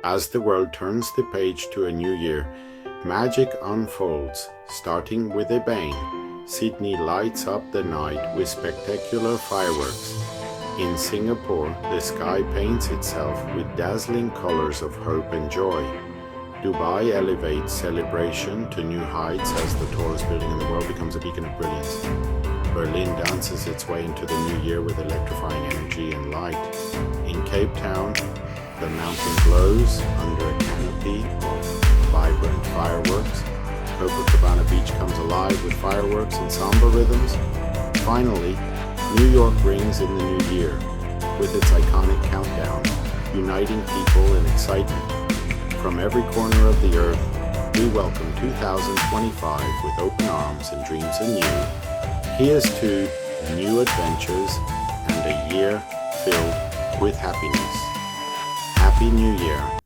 As the world turns the page to a new year, magic unfolds, starting with a bang. Sydney lights up the night with spectacular fireworks. In Singapore, the sky paints itself with dazzling colors of hope and joy. Dubai elevates celebration to new heights as the tallest building in the world becomes a beacon of brilliance. Berlin dances its way into the new year with electrifying energy and light. In Cape Town, the mountain glows under a canopy of vibrant fireworks. Copacabana beach comes alive with fireworks and samba rhythms. Finally, New York rings in the new year with its iconic countdown, uniting people in excitement. From every corner of the earth, we welcome 2025 with open arms and dreams anew. Here's to new adventures and a year filled with happiness. Happy New Year.